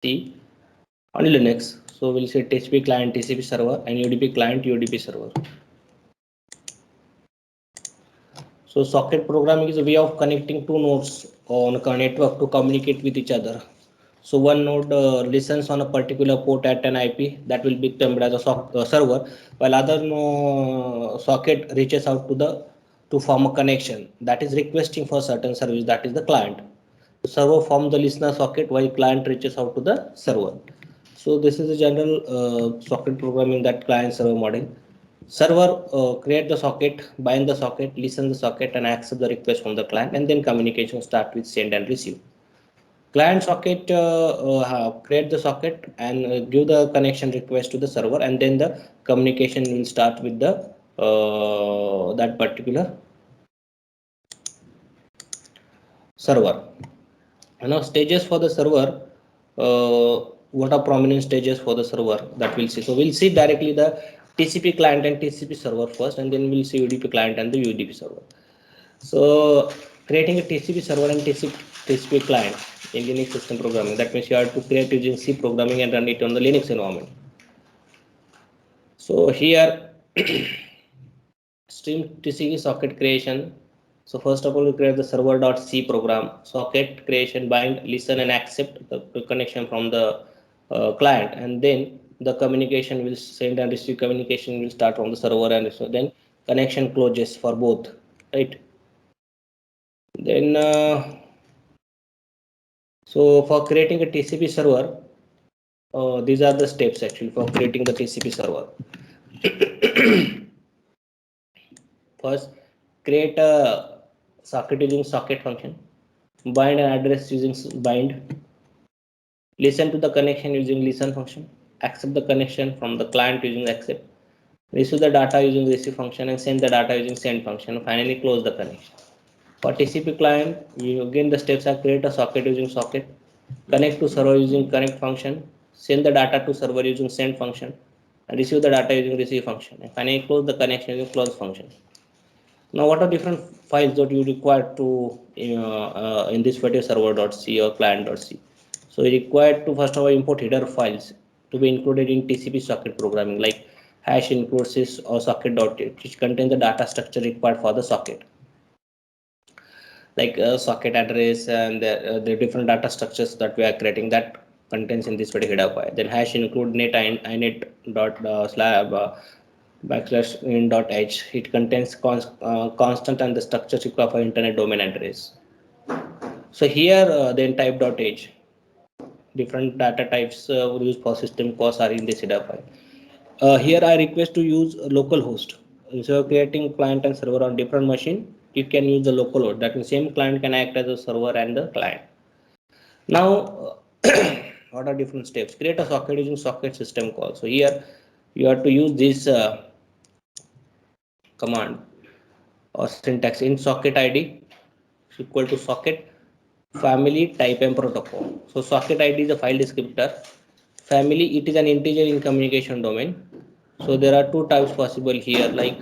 C on Linux. So we'll say TCP client, TCP server, and UDP client, UDP server. So socket programming is a way of connecting two nodes on a network to communicate with each other. So one node listens on a particular port at an IP that will be termed as a server, while other socket reaches out to form a connection that is requesting for certain service, that is the client. The server forms the listener socket while client reaches out to the server. So this is a general socket programming, that client server model. Server create the socket, bind the socket, listen the socket, and accept the request from the client, and then communication start with send and receive. Client socket create the socket and give the connection request to the server, and then the communication will start with the that particular server. Stages for the server. What are prominent stages for the server that we'll see? So we'll see directly the TCP client and TCP server first, and then we'll see UDP client and the UDP server. So creating a TCP server and TCP client in Linux system programming, that means you have to create using C programming and run it on the Linux environment. So here stream TCP socket creation. So first of all, we create the server.c program, socket creation, bind, listen, and accept the connection from the client, and then the communication will send and receive communication will start from the server, and so then connection closes for both, right? Then so for creating a TCP server, these are the steps actually for creating the TCP server. First, create a socket using socket function, bind an address using bind, listen to the connection using listen function, accept the connection from the client using accept, receive the data using receive function, and send the data using send function, and finally close the connection. For TCP client, again the steps are: create a socket using socket, connect to server using connect function, send the data to server using send function, and receive the data using receive function, and finally close the connection using close function. Now, what are different files that you require to in this particular server.c or client.c? So you require to first of all import header files to be included in TCP socket programming, like hash includes this or socket.h, which contains the data structure required for the socket, like socket address and the different data structures that we are creating, that contains in this particular header file. Then hash include net inet dot slab backslash in dot h. It contains constant and the structures required for internet domain address. So here then type dot h. Different data types used for system calls are in this header file. Here I request to use a local host. Instead of creating client and server on different machine, you can use the local host. That means same client can act as a server and the client. Now, what are different steps? Create a socket using socket system call. So here you have to use this command or syntax: in socket ID is equal to socket family type and protocol. So socket ID is a file descriptor. Family, it is an integer in communication domain. So there are two types possible here, like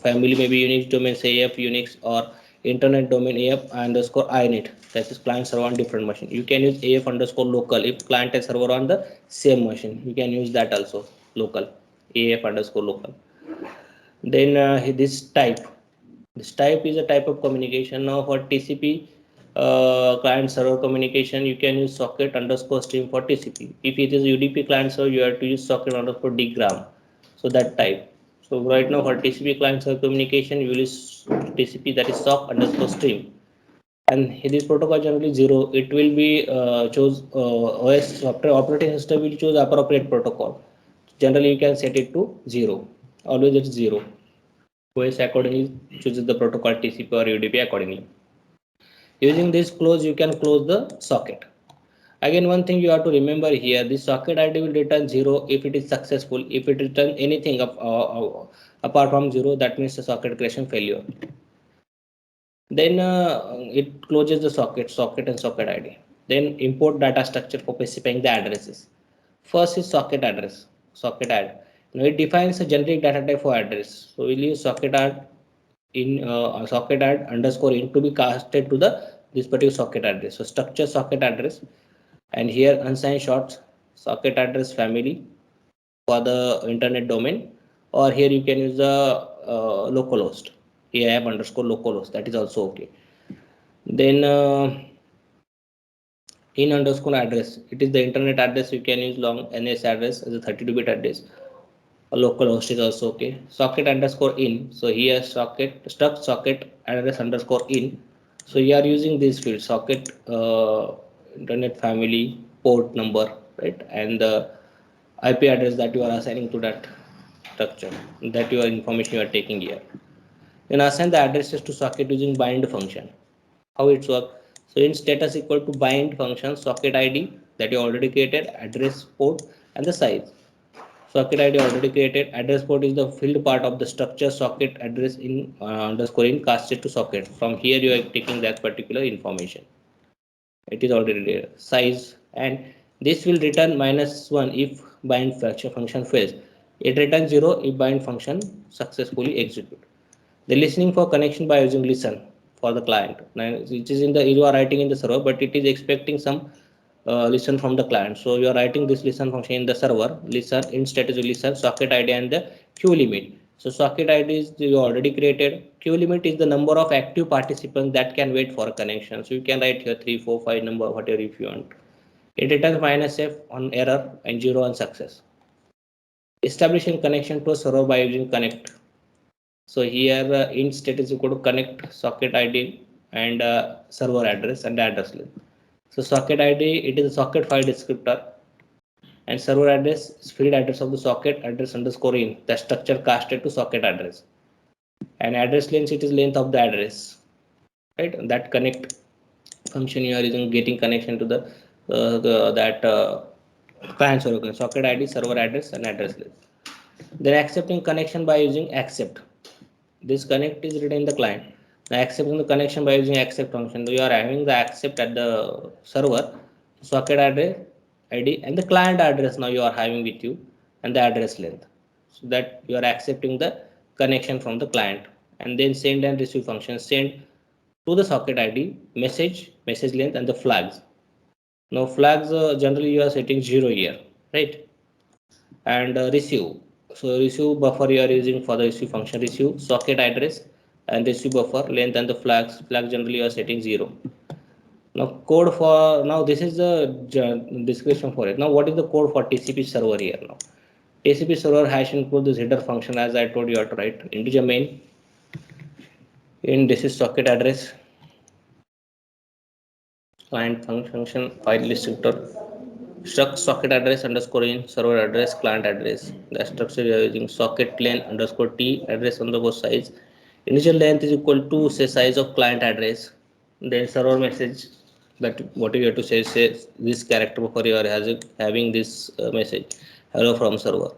family may be Unix domain, say AF Unix, or internet domain AF underscore inet, that is client server on different machine. You can use AF underscore local if client and server on the same machine. You can use that also, local, AF underscore local. Then this type is a type of communication. Now for TCP client server communication, you can use socket underscore stream for TCP. If it is UDP client server, you have to use socket underscore dgram. So that type. So right now for TCP client server communication, you will use TCP, that is sock underscore stream. And this protocol generally zero. It will be choose OS software operating system will choose appropriate protocol. Generally, you can set it to zero. Always it's zero. OS accordingly chooses the protocol TCP or UDP accordingly. Using this close, you can close the socket. Again, one thing you have to remember here: this socket ID will return zero if it is successful. If it returns anything apart from zero, that means the socket creation failure. Then it closes the socket and socket ID. Then import data structure for specifying the addresses. First is socket address, socket add. Now it defines a generic data type for address. So we'll use socket add in socket add underscore in to be casted to the this particular socket address. So structure socket address. And here unsigned short socket address family for the internet domain, or here you can use the localhost, app underscore localhost, that is also okay. Then in underscore address, it is the internet address. You can use long NS address as a 32-bit address. A local host is also okay. Socket underscore in, so here socket struct socket address underscore in. So you are using this field socket internet family port number, right, and the IP address that you are assigning to that structure, that your information you are taking here. Then assign the addresses to socket using bind function. How it works? So in status equal to bind function socket ID that you already created, address port and the size. Socket ID already created. Address port is the filled part of the structure socket address in underscore in casted to socket. From here you are taking that particular information. It is already there. Size, and this will return -1 if bind function fails. It returns 0 if bind function successfully execute. The listening for connection by using listen for the client. Now, which is in the you are writing in the server, but it is expecting some listen from the client. So you are writing this listen function in the server. Listen in status listen socket ID and the queue limit. So socket ID is you already created. Queue limit is the number of active participants that can wait for a connection. So you can write here 3, 4, 5 number whatever if you want. It returns -f on error and 0 on success. Establishing connection to a server by using connect. So here int state is equal to connect socket ID and server address and address length. So socket ID, it is a socket file descriptor, and server address is field address of the socket address underscore in, the structure casted to socket address. And address length, it is length of the address, right? That connect function you are using getting connection to the that client server socket ID, server address and address length. Then accepting connection by using accept. This connect is written in the client. Now accepting the connection by using accept function. You are having the accept at the server, socket address ID and the client address now you are having with you and the address length. So that you are accepting the connection from the client, and then send and receive function. Send to the socket ID, message length and the flags. Now flags generally you are setting 0 here, right? And receive. So receive buffer you are using for the receive function, receive socket address and receive buffer length and the flag generally you are setting 0. Now code for, now this is the description for it. Now what is the code for TCP server here? Now TCP server hash include this header function as I told you are to write integer main in this is socket address client function file descriptor struct socket address underscore in server address client address. The structure you are using socket length underscore t address underscore size. Initial length is equal to say size of client address. Then server message, that what you have to say this character buffer you are having this message hello from server.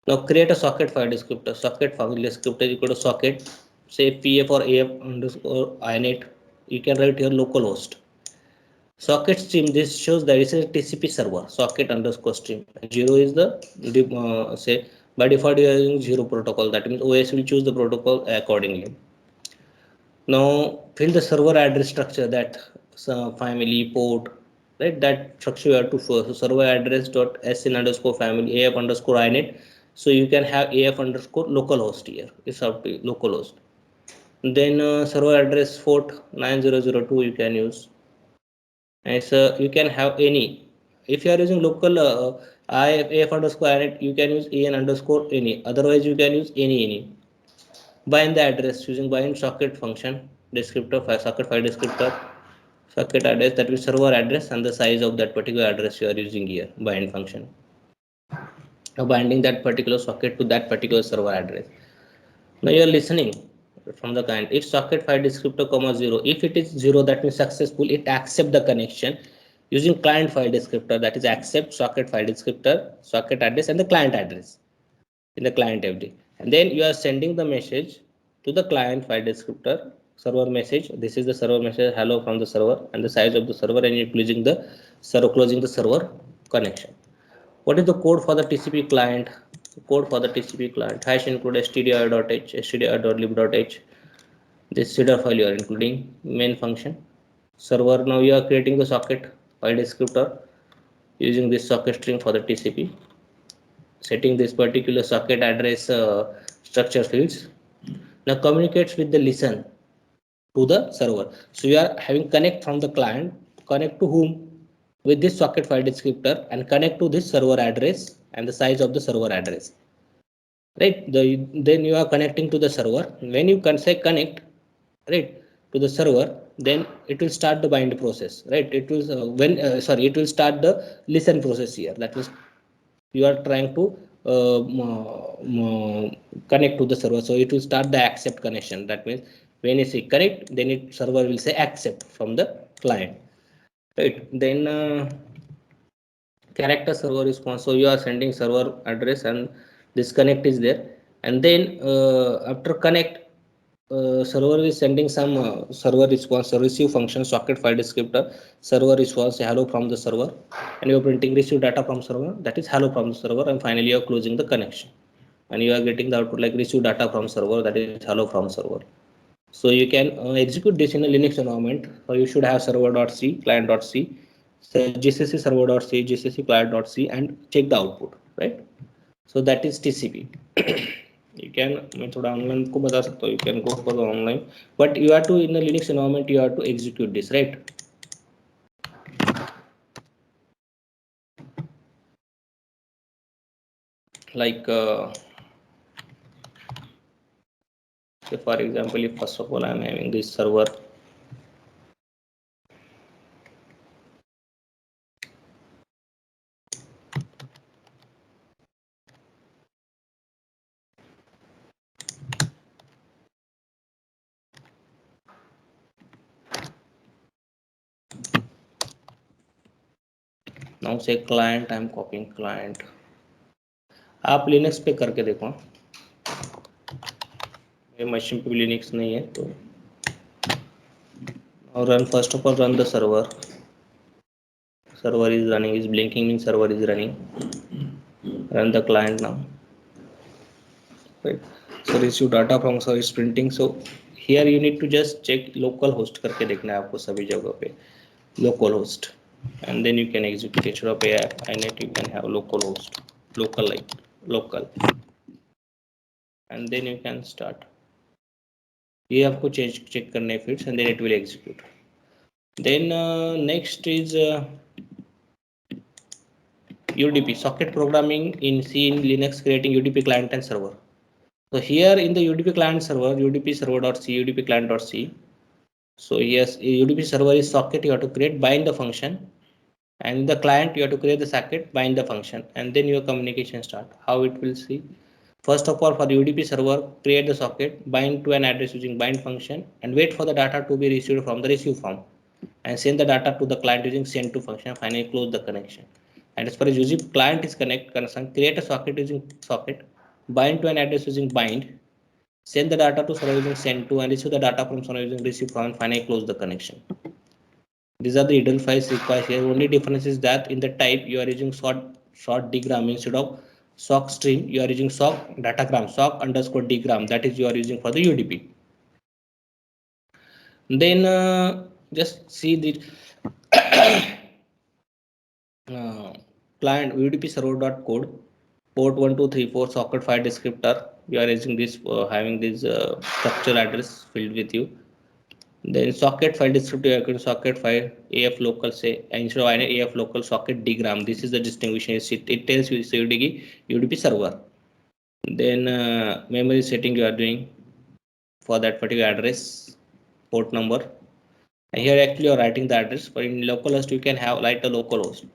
Now create a socket file descriptor. Socket file descriptor is equal to socket say pf or af underscore init. You can write here localhost socket stream. This shows that this is a TCP server socket underscore stream, and 0 is the say by default you are using 0 protocol. That means OS will choose the protocol accordingly. Now fill the server address structure, that family port, right? That structure you have to first. So server address dot sn underscore family af underscore init. So you can have af underscore localhost here. It's up to localhost. Then server address port 9002 you can use. And so you can have any. If you are using local if underscore init, you can use en underscore any. Otherwise, you can use any. Bind the address using bind socket function descriptor socket file descriptor socket address, that is server address and the size of that particular address you are using here. Bind function. Now binding that particular socket to that particular server address. Now you are listening from the client. If socket file descriptor comma 0, if it is 0, that means successful. It accept the connection using client file descriptor, that is accept socket file descriptor, socket address and the client address in the client FD. And then you are sending the message to the client file descriptor server message. This is the server message hello from the server and the size of the server, and you're closing the server connection. What is the code for the TCP client? Code for the TCP client hash include stdio.h, stdio.lib.h. This header file you are including main function server. Now you are creating the socket file descriptor using this socket string for the TCP, setting this particular socket address structure fields. Now communicates with the listen to the server. So you are having connect from the client, connect to whom? With this socket file descriptor, and connect to this server address and the size of the server address. Right? Then you are connecting to the server. When you can say connect, right, to the server, then it will start the bind process. Right? It will it will start the listen process here. That is, you are trying to connect to the server, so it will start the accept connection. That means when you say connect, then it server will say accept from the client, right? Then character server response, so you are sending server address and this connect is there, and then after connect, server is sending some server response, so receive function socket file descriptor, server response hello from the server, and you are printing receive data from server, that is hello from the server, and finally you are closing the connection and you are getting the output like receive data from server, that is hello from server. So you can execute this in a Linux environment. You should have server.c, client.c, so gcc server.c, gcc client.c, and check the output, right? So that is TCP. You can, मैं थोड़ा online को बता सकता हूँ, you can go for the online, but you have to, in a Linux environment you have to execute this, right? Like say for example, if first of all I am having this server, now say client, I am copying client. आप Linux पे करके देखो, मेरे machine पे भी Linux नहीं है तो, और run, first of all run the server. Server is running, is blinking means server is running. Run the client now, right? So receive data from service printing. So here you need to just check local host करके देखना है आपको सभी जगह पे local host, and then you can execute instead of inet you can have local host, local, like local, and then you can start. ये आपको check करने fields and then it will execute. Then next is UDP, socket programming in C in Linux, creating UDP client and server. So here in the UDP client server, UDP server.c, UDP client.c. So yes, UDP server is socket, you have to create, bind the function, and the client you have to create the socket, bind the function, and then your communication start. How it will see? First of all, for the UDP server, create the socket, bind to an address using bind function, and wait for the data to be received from the receive form, and send the data to the client using send to function. Finally, close the connection. And as far as using client is concerned, create a socket using socket, bind to an address using bind, send the data to server using send to, and receive the data from server using receive from, and finally close the connection. These are the hidden files required here. Only difference is that in the type you are using short dgram instead of sock string. You are using sock datagram, sock underscore dgram. That is you are using for the UDP. Then just see the client UDP server.code, port 1234 socket file descriptor. You are using this having this structure address filled with you. Then socket file descriptor, socket file AF local, say instead of AF local socket dgram. This is the distinguishing. It tells you it's UDP server. Then memory setting you are doing for that particular address, port number. And here actually you are writing the address. But in localhost you can have write a localhost.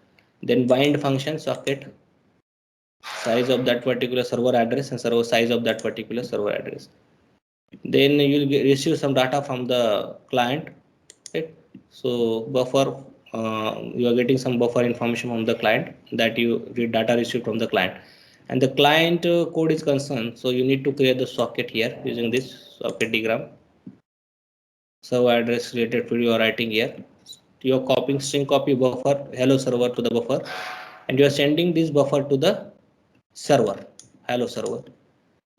Then bind function socket, size of that particular server address and server size of that particular server address. Then you will receive some data from the client, right? So buffer, you are getting some buffer information from the client, that you read data received from the client, and the client code is concerned. So you need to create the socket here using this socket diagram. Server address related field you are writing here. You are copying string copy buffer hello server to the buffer, and you are sending this buffer to the server, hello server,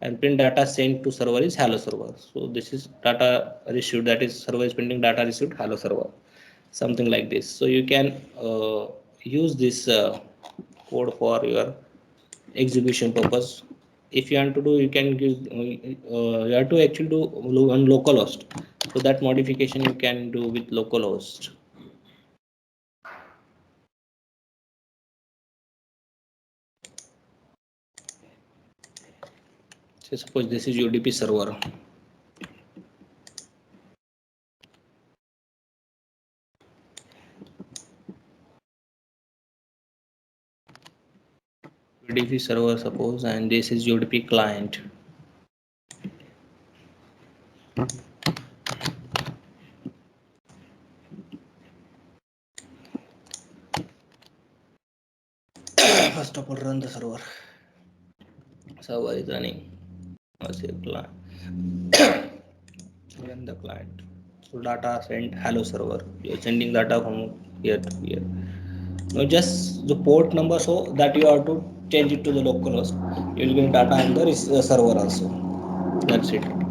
and print data sent to server is hello server. So this is data received, that is server is printing data received hello server, something like this. So you can use this code for your exhibition purpose. If you want to do, you can give you have to actually do on localhost, so that modification you can do with localhost. So suppose this is UDP server. UDP server suppose, and this is UDP client. First of all, run the server. Server is running. Say client. Run the client. So data send hello server. You're sending data from here to here. Now just the port number, so that you have to change it to the localhost. You will get data in the server also. That's it.